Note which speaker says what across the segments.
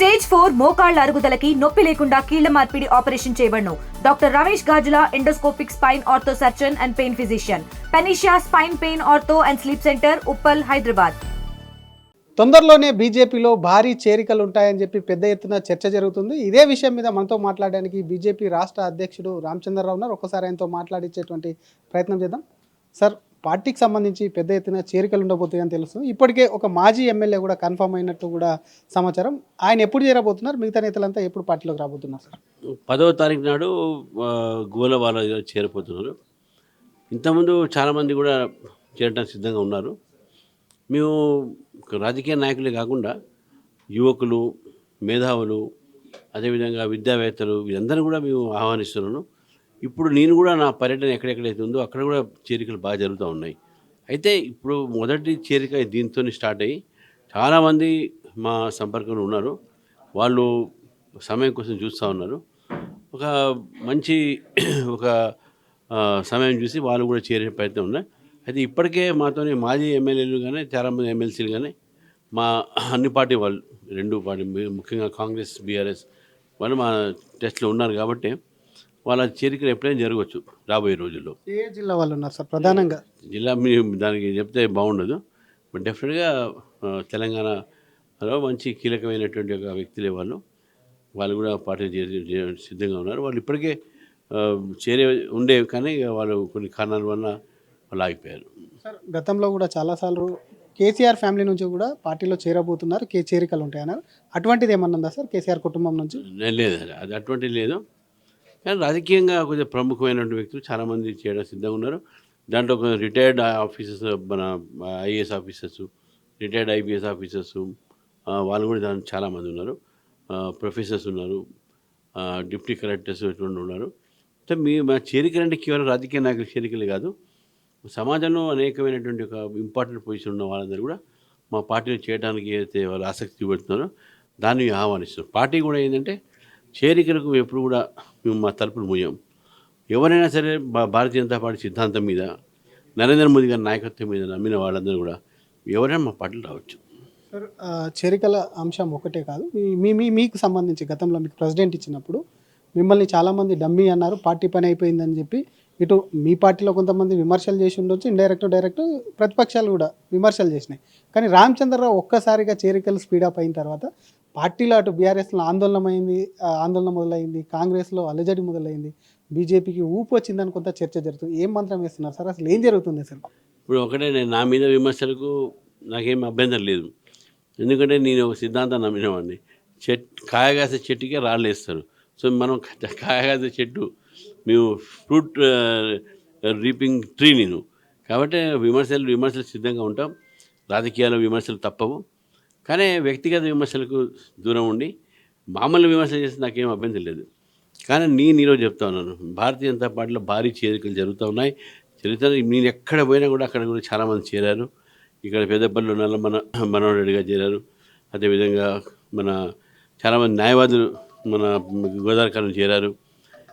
Speaker 1: Stage 4 మోకాళ్ల అరుగుదలకి నొప్పి లేకుండా కీళ్ల మార్పిడి ఆపరేషన్ చేయబడును. Doctor Ramesh Gajula, endoscopic spine ortho surgeon and pain physician, పెనిషియా spine pain ortho and sleep centre, Uppal, Hyderabad.
Speaker 2: తొందరలోనే బీజేపీలో భారీ చేరికలు ఉంటాయని చెప్పి పెద్ద ఎత్తున చర్చ జరుగుతుంది. ఇదే విషయం మీద మనతో మాట్లాడడానికి బీజేపీ రాష్ట్ర అధ్యక్షుడు రామచంద్రరావు ఉన్నారు. ఒక్కసారి ఆయనతో మాట్లాడించేటువంటి ప్రయత్నం చేద్దాం. సార్, పార్టీకి సంబంధించి పెద్ద ఎత్తున చేరికలు ఉండబోతాయని తెలుస్తుంది. ఇప్పటికే ఒక మాజీ ఎమ్మెల్యే కూడా కన్ఫర్మ్ అయినట్టు కూడా సమాచారం. ఆయన ఎప్పుడు చేరబోతున్నారు? మిగతా నేతలంతా ఎప్పుడు పార్టీలోకి రాబోతున్నారు సార్?
Speaker 3: 10వ తారీఖు నాడు గోలవాల చేరిపోతున్నారు. ఇంతకుముందు చాలామంది కూడా చేరడానికి సిద్ధంగా ఉన్నారు. మేము రాజకీయ నాయకులే కాకుండా యువకులు, మేధావులు, అదేవిధంగా విద్యావేత్తలు వీరందరూ కూడా మేము ఆహ్వానిస్తున్నాను. ఇప్పుడు నేను కూడా నా పర్యటన ఎక్కడెక్కడైతే ఉందో అక్కడ కూడా చేరికలు బాగా జరుగుతూ ఉన్నాయి. అయితే ఇప్పుడు మొదటి చేరిక దీంతో స్టార్ట్ అయ్యి చాలామంది మా సంపర్కంలో ఉన్నారు. వాళ్ళు సమయం కోసం చూస్తూ ఉన్నారు. ఒక మంచి ఒక సమయం చూసి వాళ్ళు కూడా చేరే ప్రయత్నం ఉన్నాయి. అయితే ఇప్పటికే మాతోని మాజీ ఎమ్మెల్యేలు కానీ చాలామంది ఎమ్మెల్సీలు కానీ మా అన్ని పార్టీ వాళ్ళు, రెండు పార్టీ ముఖ్యంగా కాంగ్రెస్, బీఆర్ఎస్ వాళ్ళు మా టెస్ట్లో ఉన్నారు. కాబట్టి వాళ్ళ చేరికలు ఎప్పుడైనా జరగవచ్చు రాబోయే రోజుల్లో.
Speaker 2: ఏ జిల్లా వాళ్ళు ఉన్నారు సార్ ప్రధానంగా?
Speaker 3: జిల్లా మీరు దానికి చెప్తే బాగుండదు. బట్ డెఫినెట్గా తెలంగాణలో మంచి కీలకమైనటువంటి ఒక వ్యక్తులే వాళ్ళు కూడా పార్టీ సిద్ధంగా ఉన్నారు. వాళ్ళు ఇప్పటికే చేరే ఉండేవి కానీ వాళ్ళు కొన్ని కారణాల వల్ల వాళ్ళు ఆగిపోయారు.
Speaker 2: సార్, గతంలో కూడా చాలాసార్లు కేసీఆర్ ఫ్యామిలీ నుంచి కూడా పార్టీలో చేరబోతున్నారు, చేరికలు ఉంటాయన్నారు. అటువంటిది ఏమన్నా ఉందా సార్ కేసీఆర్ కుటుంబం నుంచి?
Speaker 3: లేదు, అది అటువంటిది లేదు. కానీ రాజకీయంగా కొంచెం ప్రముఖమైనటువంటి వ్యక్తులు చాలామంది చేయడం సిద్ధంగా ఉన్నారు. దాంట్లో కొంచెం రిటైర్డ్ ఆఫీసర్స్, మన IAS officers, retired IPS officers వాళ్ళు కూడా దాంట్లో చాలామంది ఉన్నారు. ప్రొఫెసర్స్ ఉన్నారు, డిప్యూటీ కలెక్టర్స్ ఇటువంటి ఉన్నారు. అంటే మా చేరికలు అంటే కేవలం రాజకీయ నాయకుల చేరికలే కాదు, సమాజంలో అనేకమైనటువంటి ఒక ఇంపార్టెంట్ పొజిషన్ ఉన్న వాళ్ళందరూ కూడా మా పార్టీలో చేయడానికి ఏదైతే వాళ్ళు ఆసక్తి చూపెడుతున్నారో దాన్ని ఆహ్వానిస్తున్నాం. పార్టీ కూడా ఏంటంటే చేరికలకు ఎప్పుడు కూడా మేము మా తలుపులు మూయం. ఎవరైనా సరే భారతీయ జనతా పార్టీ సిద్ధాంతం మీద, నరేంద్ర మోదీ గారి నాయకత్వం మీద నమ్మిన వాళ్ళందరూ కూడా ఎవరైనా మా పార్టీలో రావచ్చు.
Speaker 2: సార్, చేరికల అంశం ఒకటే కాదు, మీకు సంబంధించి గతంలో మీకు ప్రెసిడెంట్ ఇచ్చినప్పుడు మిమ్మల్ని చాలామంది డమ్మీ అన్నారు, పార్టీ పని అయిపోయిందని చెప్పి. ఇటు మీ పార్టీలో కొంతమంది విమర్శలు చేసి ఉండొచ్చు, డైరెక్ట్ ప్రతిపక్షాలు కూడా విమర్శలు చేసినాయి. కానీ రామచంద్రరావు ఒక్కసారిగా చేరికలు స్పీడప్ అయిన తర్వాత పార్టీలో అటు బీఆర్ఎస్లో ఆందోళన మొదలైంది, కాంగ్రెస్లో అలజడి మొదలైంది, బీజేపీకి ఊపు వచ్చిందని కొంత చర్చ జరుగుతుంది. ఏం మంత్రం వేస్తున్నారు సార్? అసలు ఏం జరుగుతుంది సార్?
Speaker 3: ఇప్పుడు ఒకటే, నేను నా మీద విమర్శలకు నాకేం అభ్యంతరం లేదు. ఎందుకంటే నేను ఒక సిద్ధాంతం నమ్మినవాడిని. కాయగాసే చెట్టుకే రాళ్ళు వేస్తారు. సో మనం కాయగాసే చెట్టు, మేము ఫ్రూట్ రీపింగ్ ట్రీ నేను. కాబట్టి విమర్శలు సిద్ధంగా ఉంటాం. రాజకీయాల విమర్శలు తప్పవు. కానీ వ్యక్తిగత విమర్శలకు దూరం ఉండి మామూలు విమర్శలు చేస్తే నాకేం అభ్యంతరం లేదు. కానీ నేను ఈరోజు చెప్తా ఉన్నాను, భారతీయ జనతా పార్టీలో భారీ చేరికలు జరుగుతూ ఉన్నాయి. నేను ఎక్కడ పోయినా కూడా అక్కడ కూడా చాలామంది చేరారు. ఇక్కడ పెద్దపల్లిలో మనోహర్ రెడ్డిగా చేరారు. అదేవిధంగా మన చాలామంది న్యాయవాదులు మన గోదావరికాలను చేరారు.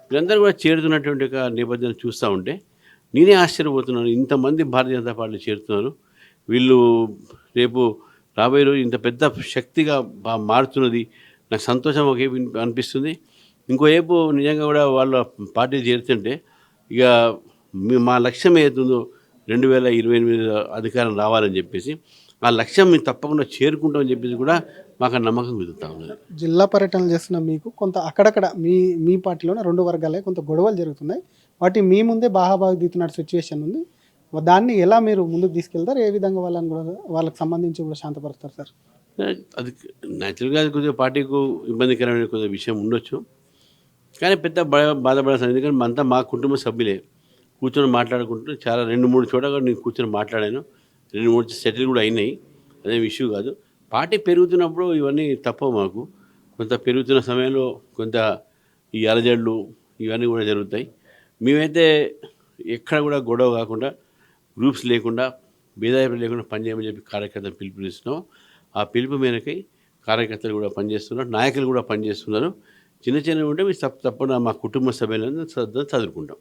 Speaker 3: వీళ్ళందరూ కూడా చేరుతున్నటువంటి ఒక నేపథ్యాన్ని చూస్తూ ఉంటే నేనే ఆశ్చర్యపోతున్నాను. ఇంతమంది భారతీయ జనతా పార్టీలో చేరుతున్నారు. వీళ్ళు రేపు రాబోయే రోజు ఇంత పెద్ద శక్తిగా మారుతున్నది నాకు సంతోషం ఒకవైపు అనిపిస్తుంది. ఇంకోవైపు నిజంగా కూడా వాళ్ళ పార్టీ చేరుతుంటే ఇక మా లక్ష్యం ఏదైతుందో 2028 అధికారం రావాలని చెప్పేసి ఆ లక్ష్యం మేము తప్పకుండా చేరుకుంటామని చెప్పేసి కూడా మాకు నమ్మకం కుదురుతూ ఉన్నది.
Speaker 2: జిల్లా పర్యటనలు చేస్తున్న మీకు కొంత అక్కడక్కడ మీ పార్టీలోనే రెండు వర్గాలే కొంత గొడవలు జరుగుతున్నాయి. వాటి మీ ముందే బాహాబాహి దిగుతున్న సిచ్యువేషన్ ఉంది. దాన్ని ఎలా మీరు ముందుకు తీసుకెళ్తారు? ఏ విధంగా వాళ్ళకి సంబంధించి కూడా శాంతపరుస్తారు సార్?
Speaker 3: అది న్యాచురల్గా కొద్దిగా పార్టీకు ఇబ్బందికరమైన కొద్దిగా విషయం ఉండొచ్చు. కానీ పెద్ద బాధపడాల్సిన, ఎందుకంటే అంతా మా కుటుంబ సభ్యులే కూర్చొని మాట్లాడుకుంటూ చాలా 2-3 చోట కూడా నేను కూర్చొని మాట్లాడాను. 2-3 సెటిల్ కూడా అయినాయి. అదేం ఇష్యూ కాదు. పార్టీ పెరుగుతున్నప్పుడు ఇవన్నీ తప్పవు మాకు. కొంత పెరుగుతున్న సమయంలో కొంత ఈ అలజడులు ఇవన్నీ కూడా జరుగుతాయి. మేమైతే ఎక్కడ కూడా గొడవ కాకుండా, గ్రూప్స్ లేకుండా, భేదాభిప్రాయాలు లేకుండా పనిచేయమని చెప్పి కార్యకర్తలు పిలుపునిస్తున్నాం. ఆ పిలుపు మేరకై కార్యకర్తలు కూడా పనిచేస్తున్నారు, నాయకులు కూడా పనిచేస్తున్నారు. చిన్న ఉంటే మీరు తప్పకుండా మా కుటుంబ సభ్యులను చదువుకుంటాం.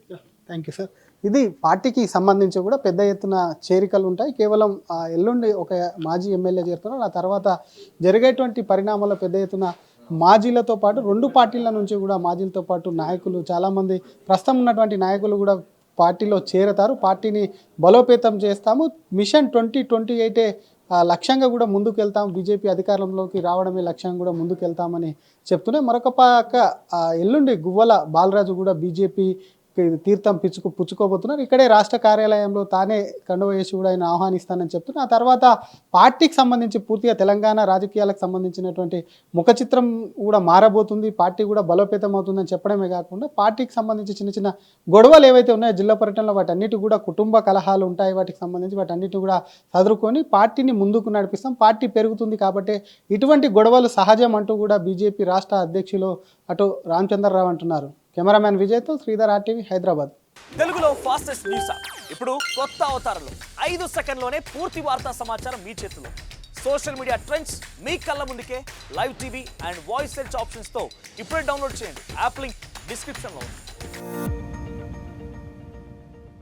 Speaker 2: Thank you sir. ఇది పార్టీకి సంబంధించి కూడా పెద్ద ఎత్తున చేరికలు ఉంటాయి. కేవలం ఎల్లుండి ఒక మాజీ ఎమ్మెల్యే చేరుతున్నారు. ఆ తర్వాత జరిగేటువంటి పరిణామాల్లో పెద్ద ఎత్తున మాజీలతో పాటు 2 పార్టీల నుంచి కూడా మాజీలతో పాటు నాయకులు చాలామంది ప్రస్తుతం ఉన్నటువంటి నాయకులు కూడా పార్టీలో చేరతారు. పార్టీని బలోపేతం చేస్తాము, మిషన్ 2028 లక్ష్యంగా కూడా ముందుకు వెళ్తాం, బీజేపీ అధికారంలోకి రావడమే లక్ష్యంగా కూడా ముందుకు వెళ్తామని చెప్తున్నాయి. మరొక పక్క ఎల్లుండి గువ్వల బాలరాజు కూడా బీజేపీ తీర్థం పుచ్చుకోబోతున్నారు. ఇక్కడే రాష్ట్ర కార్యాలయంలో తానే కండువ వేసి కూడా ఆయన ఆహ్వానిస్తానని చెప్తున్నారు. ఆ తర్వాత పార్టీకి సంబంధించి పూర్తిగా తెలంగాణ రాజకీయాలకు సంబంధించినటువంటి ముఖ చిత్రం కూడా మారబోతుంది, పార్టీ కూడా బలోపేతం అవుతుందని చెప్పడమే కాకుండా పార్టీకి సంబంధించి చిన్న చిన్న గొడవలు ఏవైతే ఉన్నాయో జిల్లా పర్యటనలో వాటన్నిటి కూడా కుటుంబ కలహాలు ఉంటాయి, వాటికి సంబంధించి వాటన్నిటి కూడా చదువుకొని పార్టీని ముందుకు నడిపిస్తాం, పార్టీ పెరుగుతుంది కాబట్టి ఇటువంటి గొడవలు సహజం అంటూ కూడా బీజేపీ రాష్ట్ర అధ్యక్షులు అటు రామచంద్రరావు అంటున్నారు. కెమెరామ్యాన్ విజయ్తో శ్రీధర్, RTV, హైదరాబాద్.
Speaker 4: తెలుగులో ఫాస్టెస్ట్ న్యూస్ ఇప్పుడు కొత్త అవతారంలో 5 సెకండ్లోనే పూర్తి వార్తా సమాచారం మీ చేతిలో. సోషల్ మీడియా ట్రెండ్స్ మీ కళ్ళ ముందుకే live TV and voice search ఆప్షన్స్తో ఇప్పుడే డౌన్లోడ్ చేయండి. యాప్ లింక్ డిస్క్రిప్షన్లో ఉంది.